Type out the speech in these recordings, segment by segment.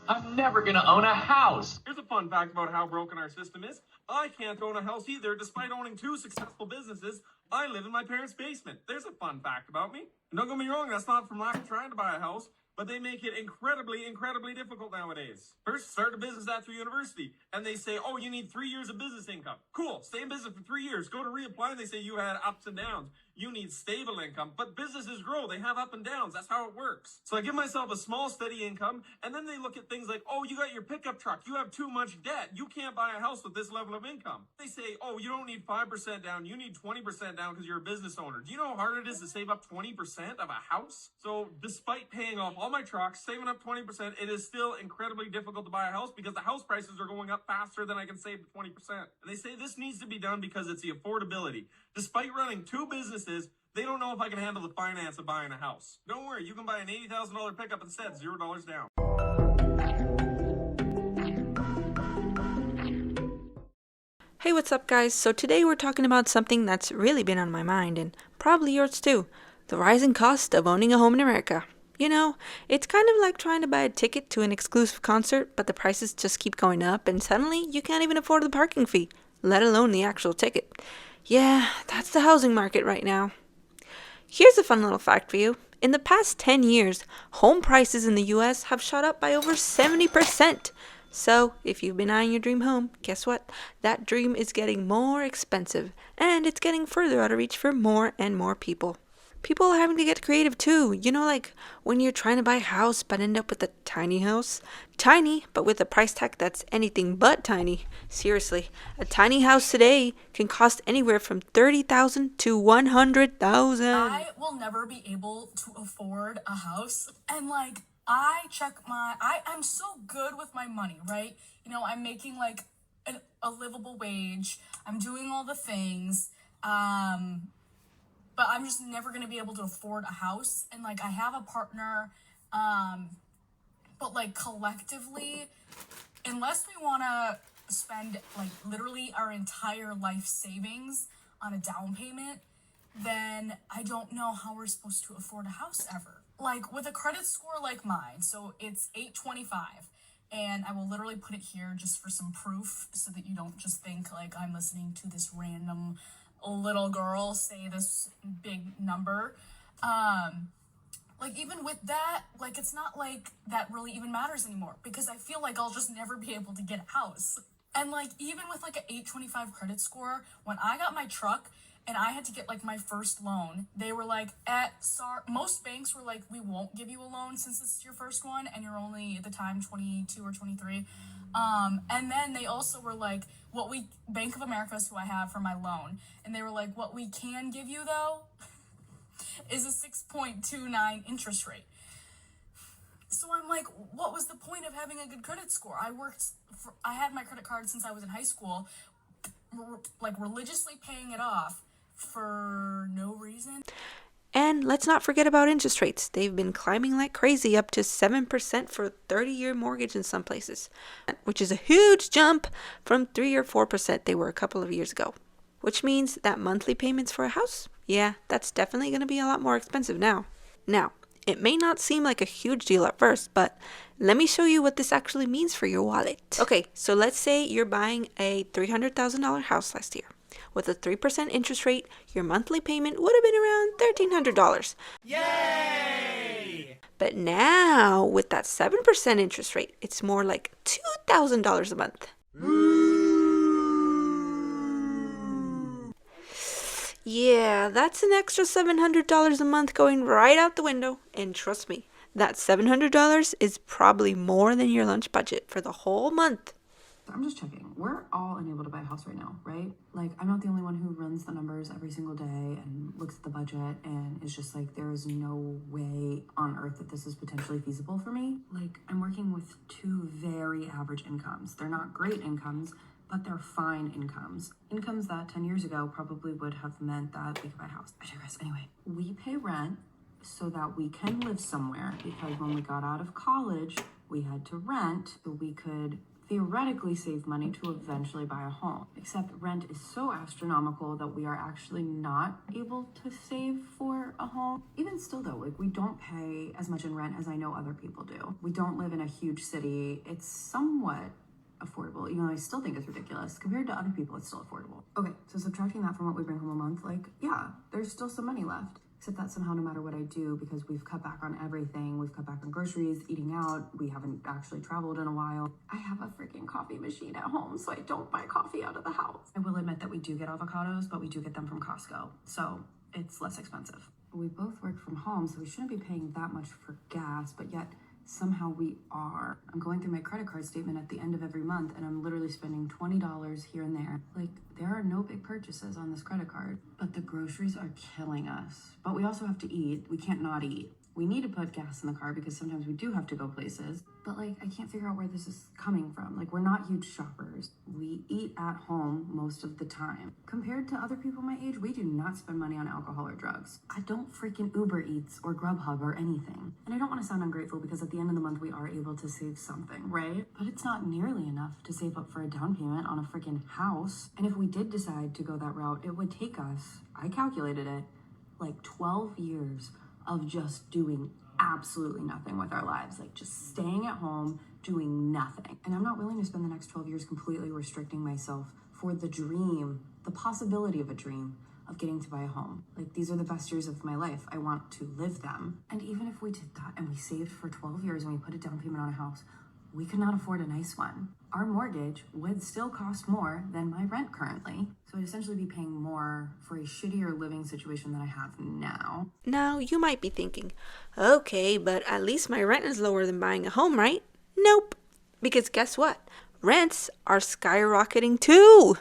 I'm never gonna own a house. Here's a fun fact about how broken our system is. I can't own a house either, despite owning 2 successful businesses. I live in my parents' basement. There's a fun fact about me. And don't get me wrong, that's not from lack of trying to buy a house, but they make it incredibly difficult nowadays. First, start a business after university, and they say, oh, you need 3 years of business income. Cool, stay in business for 3 years. Go to reapply, and they say you had ups and downs. You need stable income, but businesses grow. They have up and downs. That's how it works. So I give myself a small, steady income, and then they look at things like, oh, you got your pickup truck. You have too much debt. You can't buy a house with this level of income. They say, oh, you don't need 5% down. You need 20% down because you're a business owner. Do you know how hard it is to save up 20% of a house? So despite paying off all my trucks, saving up 20%, it is still incredibly difficult to buy a house because the house prices are going up faster than I can save the 20%. And they say this needs to be done because it's the affordability. Despite running 2 businesses, they don't know if I can handle the finance of buying a house. Don't worry, you can buy an $80,000 pickup instead, $0 down. Hey, what's up guys? So today we're talking about something that's really been on my mind and probably yours too. The rising cost of owning a home in America. You know, it's kind of like trying to buy a ticket to an exclusive concert, but the prices just keep going up and suddenly you can't even afford the parking fee, let alone the actual ticket. Yeah, that's the housing market right now. Here's a fun little fact for you. In the past 10 years, home prices in the US have shot up by over 70%. So, if you've been eyeing your dream home, guess what? That dream is getting more expensive, and it's getting further out of reach for more and more people. People are having to get creative too. You know, like when you're trying to buy a house but end up with a tiny house. Tiny, but with a price tag that's anything but tiny. Seriously, a tiny house today can cost anywhere from $30,000 to $100,000. I will never be able to afford a house. And I'm so good with my money, right? You know, I'm making like a livable wage. I'm doing all the things. But I'm just never going to be able to afford a house. And like, I have a partner, but like collectively, unless we want to spend like literally our entire life savings on a down payment, then I don't know how we're supposed to afford a house ever. Like with a credit score like mine, so it's 825. And I will literally put it here just for some proof so that you don't just think like I'm listening to this random little girl say this big number. Like even with that, like it's not like that really even matters anymore because I feel like I'll just never be able to get a house. And like even with like an 825 credit score, when I got my truck and I had to get like my first loan, they were like, most banks were like, we won't give you a loan since this is your first one and you're only at the time 22 or 23. And then they also were like, Bank of America is who I have for my loan. And they were like, what we can give you though is a 6.29 interest rate. So I'm like, what was the point of having a good credit score? I had my credit card since I was in high school, like religiously paying it off for no reason. And let's not forget about interest rates. They've been climbing like crazy, up to 7% for a 30-year mortgage in some places, which is a huge jump from 3 or 4% they were a couple of years ago. Which means that monthly payments for a house, yeah, that's definitely going to be a lot more expensive now. Now, it may not seem like a huge deal at first, but let me show you what this actually means for your wallet. Okay, so let's say you're buying a $300,000 house last year. With a 3% interest rate, your monthly payment would have been around $1,300. Yay! But now, with that 7% interest rate, it's more like $2,000 a month. Yeah, that's an extra $700 a month going right out the window. And trust me, that $700 is probably more than your lunch budget for the whole month. I'm just checking. We're all unable to buy a house right now, right? Like, I'm not the only one who runs the numbers every single day and looks at the budget and is just like, there is no way on earth that this is potentially feasible for me. Like, I'm working with 2 very average incomes. They're not great incomes, but they're fine incomes. Incomes that 10 years ago probably would have meant that we could buy a house. I digress. Anyway, we pay rent so that we can live somewhere because when we got out of college, We had to rent so we could theoretically save money to eventually buy a home. Except rent is so astronomical that we are actually not able to save for a home. Even still though, like we don't pay as much in rent as I know other people do. We don't live in a huge city. It's somewhat affordable, even though I still think it's ridiculous. Compared to other people, it's still affordable. Okay, so subtracting that from what we bring home a month, like, yeah, there's still some money left. Except that somehow no matter what I do, because we've cut back on everything, we've cut back on groceries, eating out, we haven't actually traveled in a while. I have a freaking coffee machine at home, so I don't buy coffee out of the house. I will admit that we do get avocados, but we do get them from Costco, so it's less expensive. We both work from home, so we shouldn't be paying that much for gas, but yet somehow we are. I'm going through my credit card statement at the end of every month and I'm literally spending $20 here and there. Like, there are no big purchases on this credit card, but the groceries are killing us. But we also have to eat. We can't not eat. We need to put gas in the car because sometimes we do have to go places. But like, I can't figure out where this is coming from. Like, we're not huge shoppers. We eat at home most of the time. Compared to other people my age, we do not spend money on alcohol or drugs. I don't freaking Uber Eats or Grubhub or anything. And I don't want to sound ungrateful because at the end of the month, we are able to save something, right? But it's not nearly enough to save up for a down payment on a freaking house. And if we did decide to go that route, it would take us, I calculated it, like 12 years of just doing absolutely nothing with our lives, like just staying at home, doing nothing. And I'm not willing to spend the next 12 years completely restricting myself for the dream, the possibility of a dream of getting to buy a home. Like, these are the best years of my life. I want to live them. And even if we did that and we saved for 12 years and we put a down payment on a house, we could not afford a nice one. Our mortgage would still cost more than my rent currently. So I'd essentially be paying more for a shittier living situation than I have now. Now, you might be thinking, okay, but at least my rent is lower than buying a home, right? Nope. Because guess what? Rents are skyrocketing too.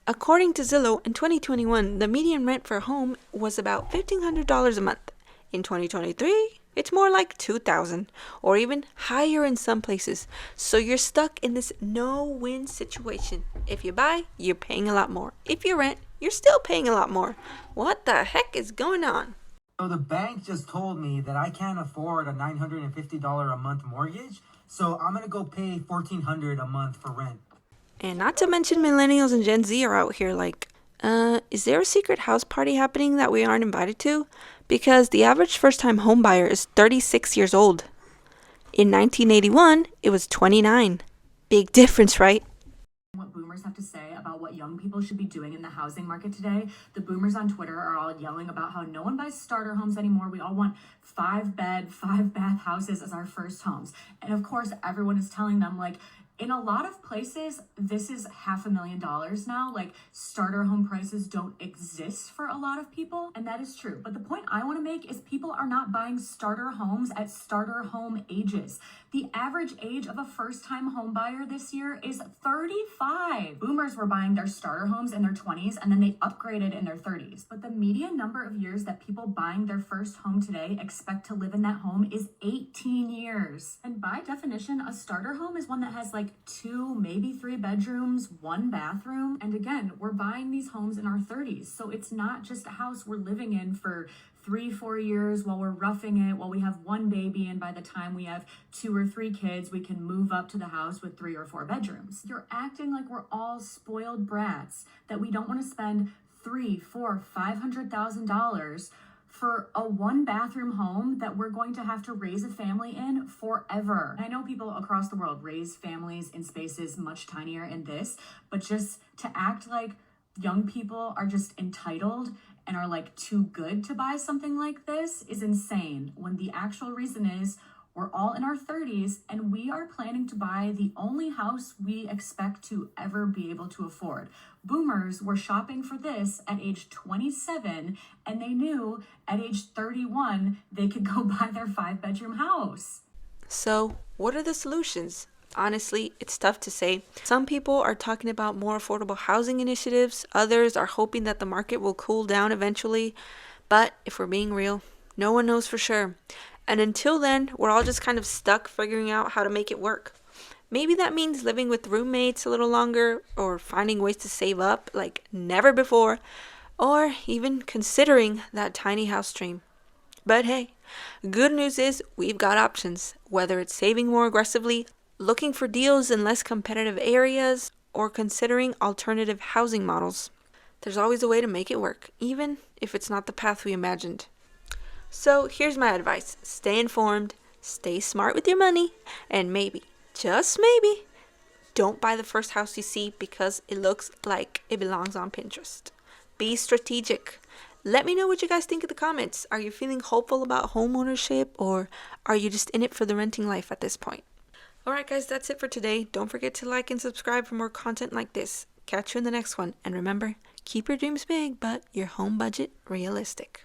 According to Zillow, in 2021, the median rent for a home was about $1,500 a month. In 2023, it's more like $2,000 or even higher in some places. So you're stuck in this no-win situation. If you buy, you're paying a lot more. If you rent, you're still paying a lot more. What the heck is going on? So the bank just told me that I can't afford a $950 a month mortgage, so I'm gonna go pay $1,400 a month for rent. And not to mention millennials and Gen Z are out here like, is there a secret house party happening that we aren't invited to? Because the average first-time home buyer is 36 years old. In 1981, it was 29. Big difference, right? What boomers have to say about what young people should be doing in the housing market today. The boomers on Twitter are all yelling about how no one buys starter homes anymore. We all want 5-bed, 5-bath houses as our first homes. And of course, everyone is telling them, like, in a lot of places, this is $500,000 now. Like, starter home prices don't exist for a lot of people, and that is true. But the point I want to make is people are not buying starter homes at starter home ages. The average age of a first-time home buyer this year is 35. Boomers were buying their starter homes in their 20s, and then they upgraded in their 30s. But the median number of years that people buying their first home today expect to live in that home is 18 years. And by definition, a starter home is one that has like 2, maybe 3 bedrooms, 1 bathroom. And again, we're buying these homes in our 30s. So it's not just a house we're living in for 3-4 years while we're roughing it, while we have 1 baby, and by the time we have 2 or 3 kids, we can move up to the house with 3 or 4 bedrooms. You're acting like we're all spoiled brats, that we don't want to spend $300,000, $400,000, $500,000 for a 1-bathroom home that we're going to have to raise a family in forever. And I know people across the world raise families in spaces much tinier in this, but just to act like young people are just entitled and are like too good to buy something like this is insane, when the actual reason is we're all in our 30s and we are planning to buy the only house we expect to ever be able to afford. Boomers were shopping for this at age 27 and they knew at age 31 they could go buy their 5-bedroom house. So, what are the solutions? Honestly, it's tough to say. Some people are talking about more affordable housing initiatives. Others are hoping that the market will cool down eventually. But if we're being real, no one knows for sure. And until then, we're all just kind of stuck figuring out how to make it work. Maybe that means living with roommates a little longer, or finding ways to save up like never before, or even considering that tiny house dream. But hey, Good news is we've got options, whether it's saving more aggressively, looking for deals in less competitive areas, or considering alternative housing models. There's always a way to make it work, even if it's not the path we imagined. So here's my advice. Stay informed, stay smart with your money, and maybe, just maybe, don't buy the first house you see because it looks like it belongs on Pinterest. Be strategic. Let me know what you guys think in the comments. Are you feeling hopeful about home ownership, or are you just in it for the renting life at this point? Alright guys, that's it for today. Don't forget to like and subscribe for more content like this. Catch you in the next one. And remember, keep your dreams big, but your home budget realistic.